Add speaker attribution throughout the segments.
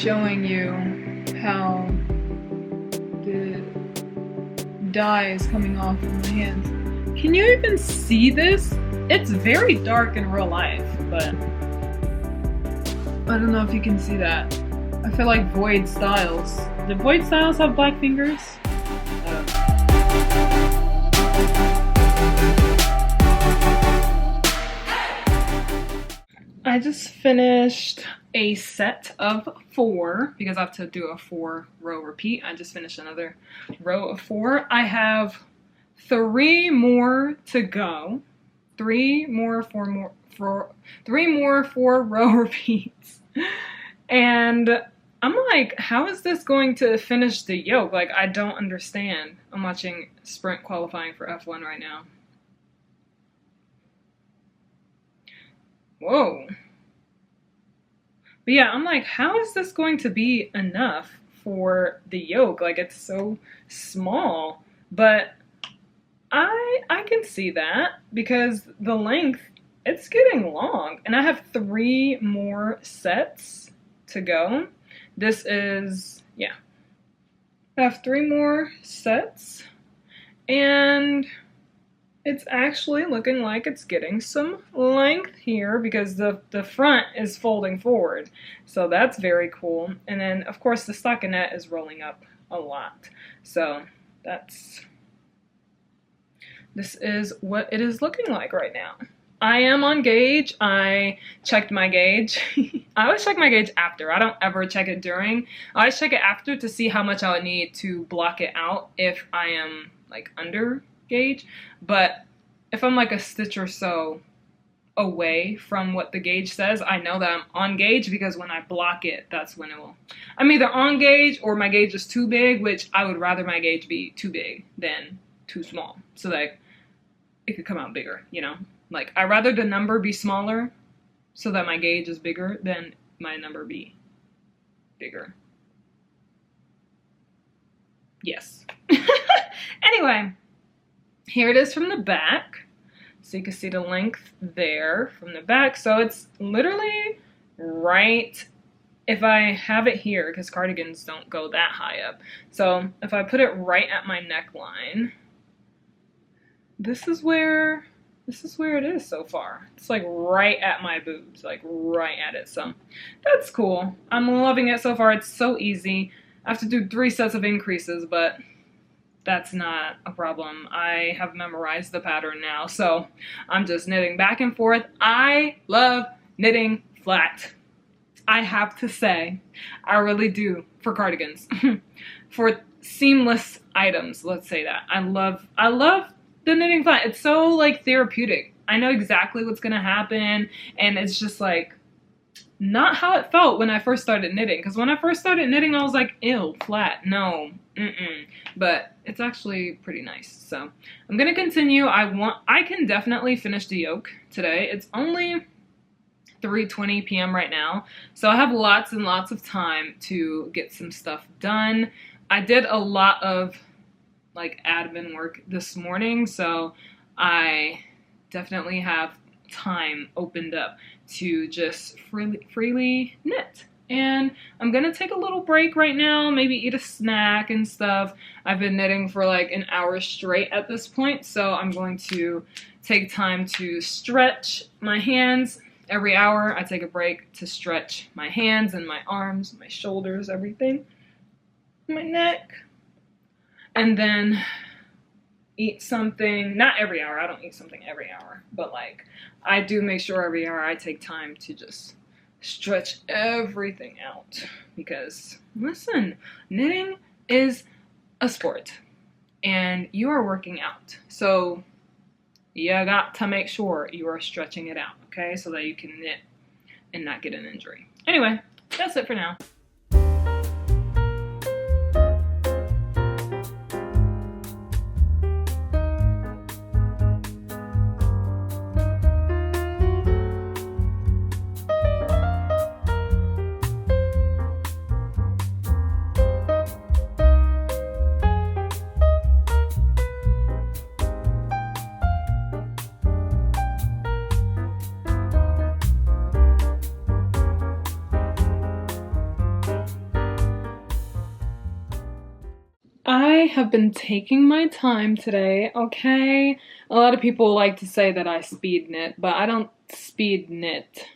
Speaker 1: showing you how the dye is coming off of my hands. Can you even see this? It's very dark in real life, but I don't know if you can see that. I feel like Void Styles. Did Void Styles have black fingers? I just finished a set of 4 because I have to do a 4-row repeat. I just finished another row of 4. I have 3 more to go. 3 more 4-row repeats. And I'm like, how is this going to finish the yoke? Like, I don't understand. I'm watching sprint qualifying for F1 right now. Whoa. But yeah, I'm like, how is this going to be enough for the yoke? Like, it's so small. But I can see that because the length, it's getting long. And I have 3 more sets to go. This is, yeah. I have 3 more sets. And it's actually looking like it's getting some length here because the front is folding forward. So that's very cool. And then, of course, the stockinette is rolling up a lot. So this is what it is looking like right now. I am on gauge. I checked my gauge. I always check my gauge after. I don't ever check it during. I always check it after to see how much I would need to block it out if I am like under gauge. But if I'm like a stitch or so away from what the gauge says, I know that I'm on gauge because when I block it, that's when it will. I'm either on gauge or my gauge is too big, which I would rather my gauge be too big than too small so that it could come out bigger, you know? Like, I'd rather the number be smaller so that my gauge is bigger than my number be bigger. Yes. Anyway, here it is from the back. So you can see the length there from the back. So it's literally right, if I have it here, because cardigans don't go that high up. So if I put it right at my neckline, this is where it is so far. It's like right at my boobs, like right at it. So that's cool. I'm loving it so far. It's so easy. I have to do 3 sets of increases, but that's not a problem. I have memorized the pattern now, so I'm just knitting back and forth. I love knitting flat. I have to say, I really do for cardigans. For seamless items, let's say that. I love the knitting flat. It's so like therapeutic. I know exactly what's gonna happen, and it's just like not how it felt when I first started knitting. Because when I first started knitting, I was like, ew, flat, no, But it's actually pretty nice. So I'm gonna continue. I can definitely finish the yoke today. It's only 3:20 p.m. right now, so I have lots and lots of time to get some stuff done. I did a lot of like admin work this morning, so I definitely have time opened up to just freely knit. And I'm gonna take a little break right now, maybe eat a snack and stuff. I've been knitting for like an hour straight at this point, so I'm going to take time to stretch my hands. Every hour I take a break to stretch my hands and my arms, my shoulders, everything, my neck. And then eat something, not every hour, I don't eat something every hour, but like I do make sure every hour I take time to just stretch everything out. Because listen, knitting is a sport and you are working out. So you got to make sure you are stretching it out, okay? So that you can knit and not get an injury. Anyway, that's it for now. I have been taking my time today, okay? A lot of people like to say that I speed knit, but I don't speed knit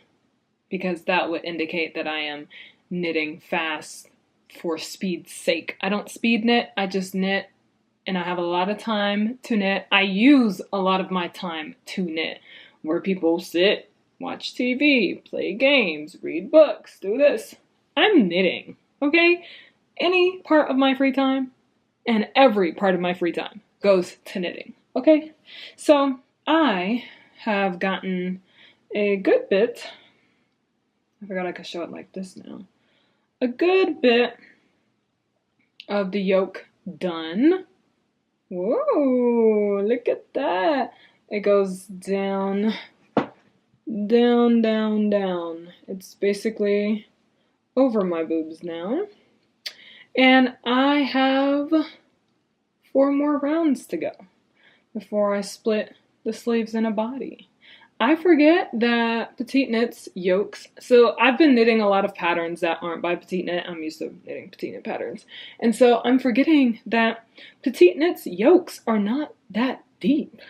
Speaker 1: because that would indicate that I am knitting fast for speed's sake. I don't speed knit, I just knit, and I have a lot of time to knit. I use a lot of my time to knit, where people sit, watch TV, play games, read books, do this. I'm knitting, okay? Any part of my free time and every part of my free time goes to knitting, okay? So I have gotten a good bit, I forgot I could show it like this now, a good bit of the yoke done. Whoa, look at that. It goes down, down, down, down. It's basically over my boobs now. And I have 4 more rounds to go before I split the sleeves in a body. I forget that Petite Knit's yokes, so I've been knitting a lot of patterns that aren't by Petite Knit. I'm used to knitting Petite Knit patterns. And so I'm forgetting that Petite Knit's yokes are not that deep.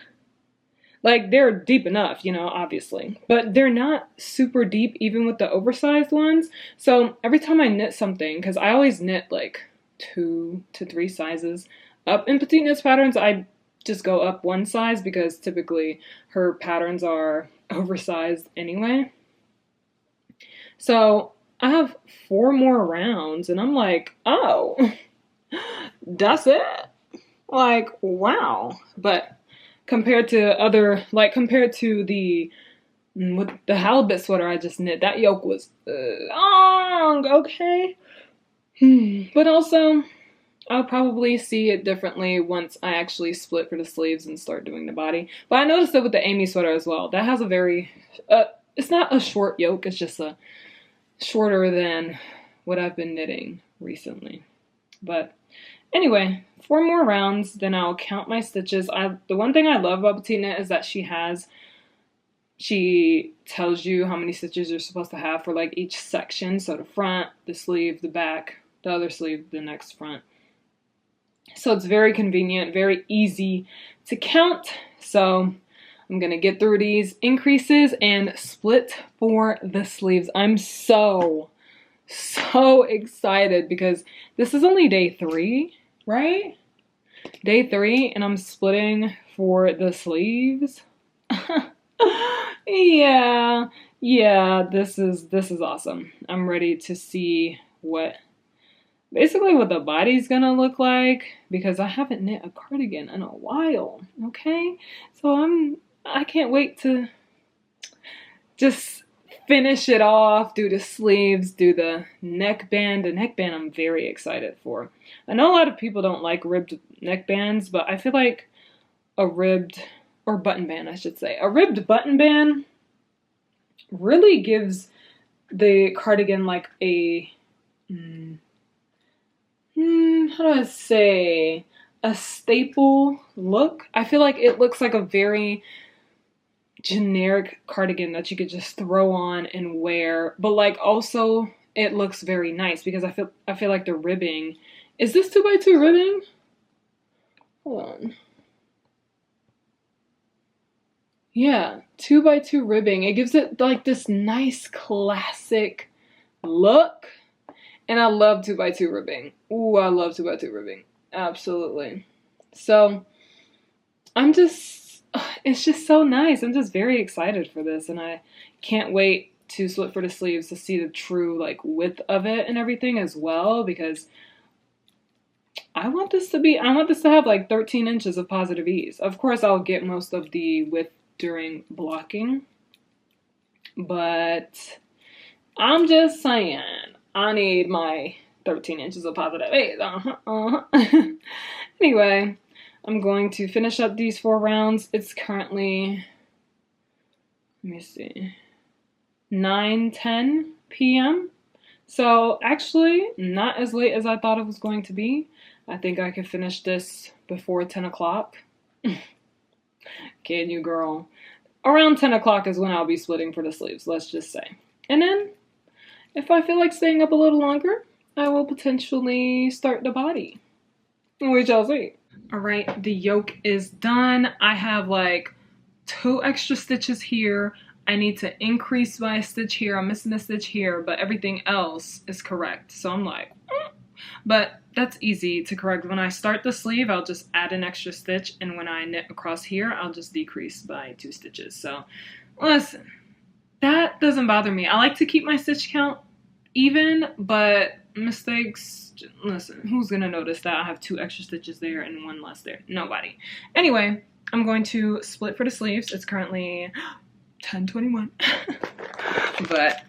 Speaker 1: Like, they're deep enough, you know, obviously, but they're not super deep even with the oversized ones. So every time I knit something, because I always knit like 2 to 3 sizes up in Petite Knit's patterns, I just go up 1 size because typically her patterns are oversized anyway. So I have 4 more rounds and I'm like, oh, that's it? Like, wow. But compared to other, like compared to the with the halibut sweater I just knit, that yoke was long, okay? But also, I'll probably see it differently once I actually split for the sleeves and start doing the body. But I noticed it with the Amy sweater as well. That has a very, it's not a short yoke, it's just a shorter than what I've been knitting recently. But anyway, 4 more rounds, then I'll count my stitches. The one thing I love about Petite Knit is that she tells you how many stitches you're supposed to have for like each section. So the front, the sleeve, the back, the other sleeve, the next front. So it's very convenient, very easy to count. So I'm going to get through these increases and split for the sleeves. I'm so excited because this is only day 3, right? Day 3 and I'm splitting for the sleeves. Yeah, this is awesome. I'm ready to see basically what the body's gonna look like because I haven't knit a cardigan in a while, okay? So I can't wait to just finish it off, do the sleeves, do the neckband. The neckband I'm very excited for. I know a lot of people don't like ribbed neckbands, but I feel like a ribbed, or button band I should say, a ribbed button band really gives the cardigan like a, how do I say, a staple look. I feel like it looks like a very generic cardigan that you could just throw on and wear, but like also it looks very nice because I feel like the ribbing, is this 2x2 ribbing? Hold on. Yeah, 2x2 ribbing. It gives it like this nice classic look. And I love 2x2 ribbing. Ooh, I love 2x2 ribbing. Absolutely. So it's just so nice. I'm just very excited for this and I can't wait to split for the sleeves to see the true like width of it and everything as well because I want this to have like 13 inches of positive ease. Of course, I'll get most of the width during blocking, but I'm just saying I need my 13 inches of positive ease. Anyway, I'm going to finish up these 4 rounds. It's currently, let me see, 9:10 p.m. So actually not as late as I thought it was going to be. I think I could finish this before 10 o'clock. Can you, girl? Around 10 o'clock is when I'll be splitting for the sleeves, let's just say. And then, if I feel like staying up a little longer, I will potentially start the body. We shall see. All right, the yoke is done. I have like 2 extra stitches here. I need to increase my stitch here. I'm missing a stitch here, but everything else is correct. So I'm like, but that's easy to correct. When I start the sleeve, I'll just add an extra stitch, and when I knit across here, I'll just decrease by 2 stitches. So listen, that doesn't bother me. I like to keep my stitch count even, but mistakes, listen, who's gonna notice that I have 2 extra stitches there and 1 less there? Nobody. Anyway, I'm going to split for the sleeves. It's currently 10:21, but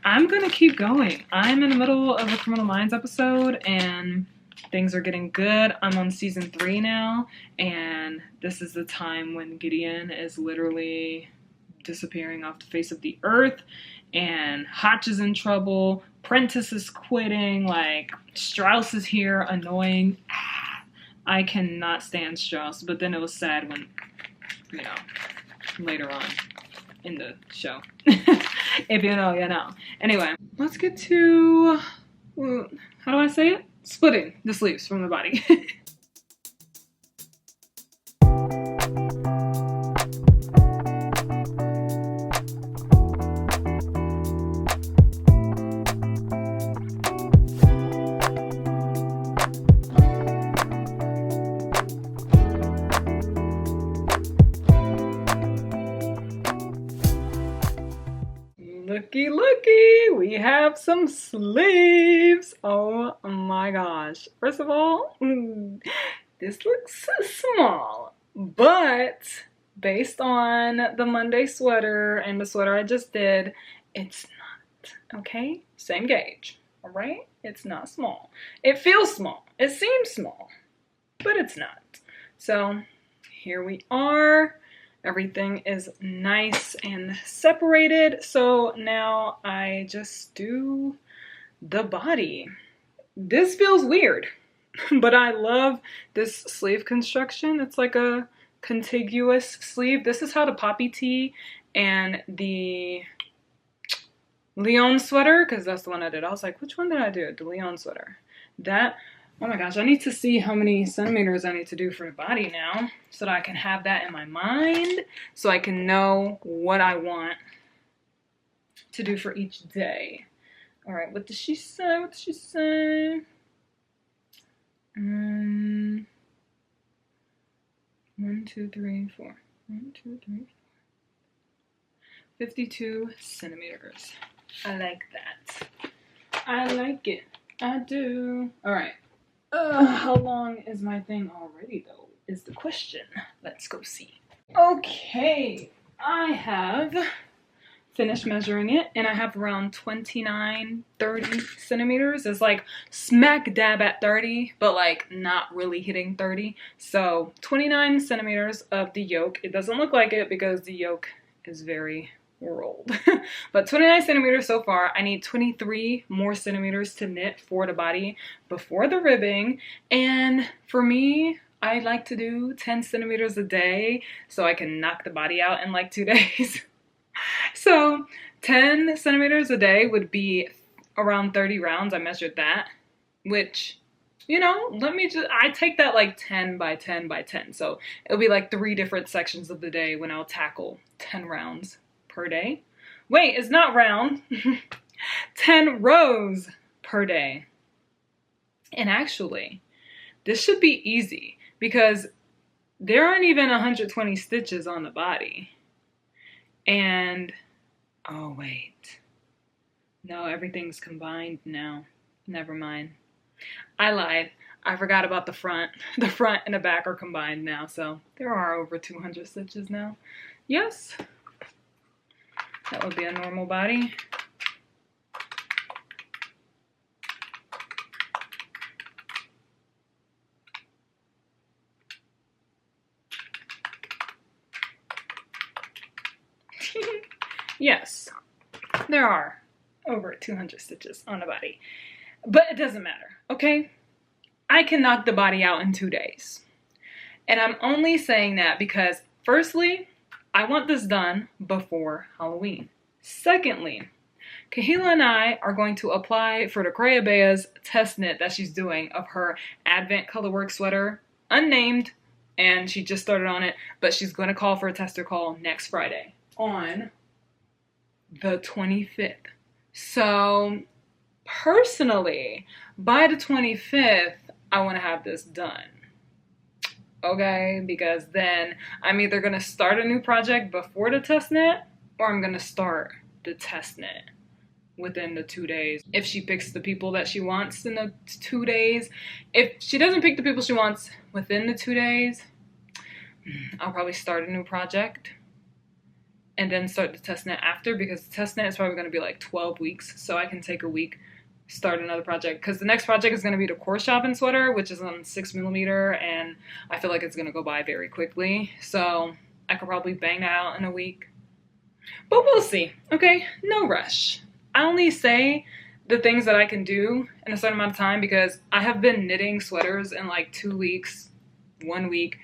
Speaker 1: I'm gonna keep going. I'm in the middle of a Criminal Minds episode and things are getting good. I'm on season 3 now, and this is the time when Gideon is literally disappearing off the face of the earth, and Hotch is in trouble, Prentice is quitting, like Strauss is here, annoying. I cannot stand Strauss, but then it was sad when, you know, later on in the show. If you know, you know. Anyway, let's get to, how do I say it? Splitting the sleeves from the body. Looky, looky, we have some sleeves. Oh my gosh. First of all, this looks small, but based on the Monday sweater and the sweater I just did, it's not, okay? Same gauge, all right? It's not small. It feels small. It seems small, but it's not. So here we are. Everything is nice and separated. So now I just do the body. This feels weird, but I love this sleeve construction. It's like a contiguous sleeve. This is how the poppy tee and the Leon sweater, because that's the one I did. I was like, which one did I do? The Leon sweater. That, oh my gosh, I need to see how many centimeters I need to do for the body now so that I can have that in my mind so I can know what I want to do for each day. All right, what does she say? What does she say? 1, 2, 3, 4. 1, 2, 3, 4. 52 centimeters. I like that. I like it. I do. All right. How long is my thing already, though, is the question. Let's go see. Okay, I have finished measuring it, and I have around 29, 30 centimeters. It's like smack dab at 30, but like not really hitting 30. So 29 centimeters of the yoke. It doesn't look like it because the yoke is very rolled. But 29 centimeters so far. I need 23 more centimeters to knit for the body before the ribbing. And for me, I like to do 10 centimeters a day so I can knock the body out in like 2 days. So 10 centimeters a day would be around 30 rounds. I measured that, which, you know, I take that like 10 by 10 by 10. So it'll be like 3 different sections of the day when I'll tackle 10 rounds per day. Wait, it's not round. 10 rows per day. And actually, this should be easy because there aren't even 120 stitches on the body. And, oh wait. No, everything's combined now. Never mind. I lied. I forgot about the front. The front and the back are combined now, so there are over 200 stitches now. Yes. That would be a normal body. Yes, there are over 200 stitches on the body, but it doesn't matter, okay? I can knock the body out in 2 days. And I'm only saying that because, firstly, I want this done before Halloween. Secondly, Kahila and I are going to apply for the Bea's test knit that she's doing of her Advent Colorwork sweater, unnamed, and she just started on it, but she's going to call for a tester call next Friday on the 25th. So personally, by the 25th, I want to have this done. Okay, because then I'm either going to start a new project before the test knit, or I'm going to start the test knit within the 2 days. If she picks the people that she wants in the 2 days. If she doesn't pick the people she wants within the 2 days, I'll probably start a new project and then start the test knit after, because the test knit is probably going to be like 12 weeks, so I can take a week, start another project, because the next project is going to be the core shopping sweater, which is on 6mm, and I feel like it's going to go by very quickly, so I could probably bang that out in a week, but we'll see. Okay, no rush. I only say the things that I can do in a certain amount of time, because I have been knitting sweaters in like 2 weeks, 1 week,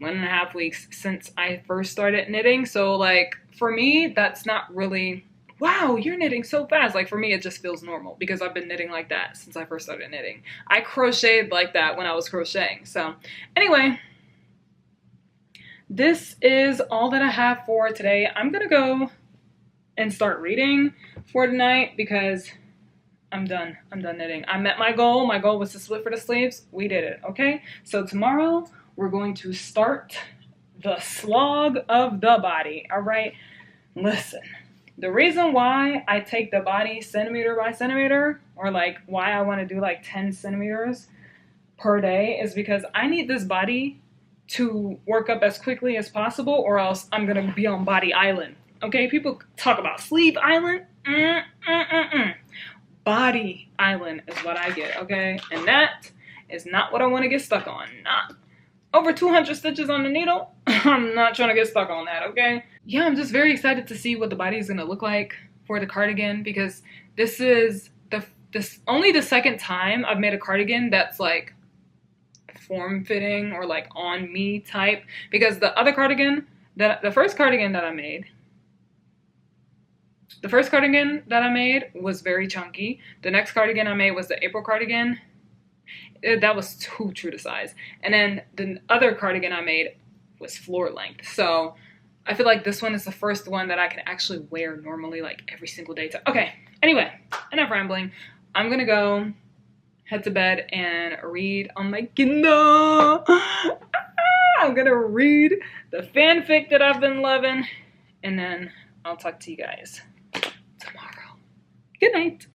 Speaker 1: 1.5 weeks since I first started knitting. So like for me, that's not really, wow, you're knitting so fast. Like for me, it just feels normal because I've been knitting like that since I first started knitting. I crocheted like that when I was crocheting. So anyway, this is all that I have for today. I'm gonna go and start reading for tonight because I'm done knitting. I met my goal. My goal was to split for the sleeves. We did it, okay? So tomorrow we're going to start the slog of the body, all right? Listen, the reason why I take the body centimeter by centimeter, or like why I want to do like 10 centimeters per day, is because I need this body to work up as quickly as possible, or else I'm gonna be on body island. Okay, people talk about sleeve island. Body island is what I get, okay? And that is not what I want to get stuck on. Not over 200 stitches on the needle. I'm not trying to get stuck on that, okay? Yeah, I'm just very excited to see what the body is going to look like for the cardigan, because this is only the second time I've made a cardigan that's like form-fitting or like on me type, because the other cardigan, the first cardigan that I made was very chunky. The next cardigan I made was the April cardigan. That was too true to size. And then the other cardigan I made was floor length. So I feel like this one is the first one that I can actually wear normally, like every single day. Okay, anyway, enough rambling. I'm gonna go head to bed and read on my Kindle. I'm gonna read the fanfic that I've been loving, and then I'll talk to you guys tomorrow. Good night.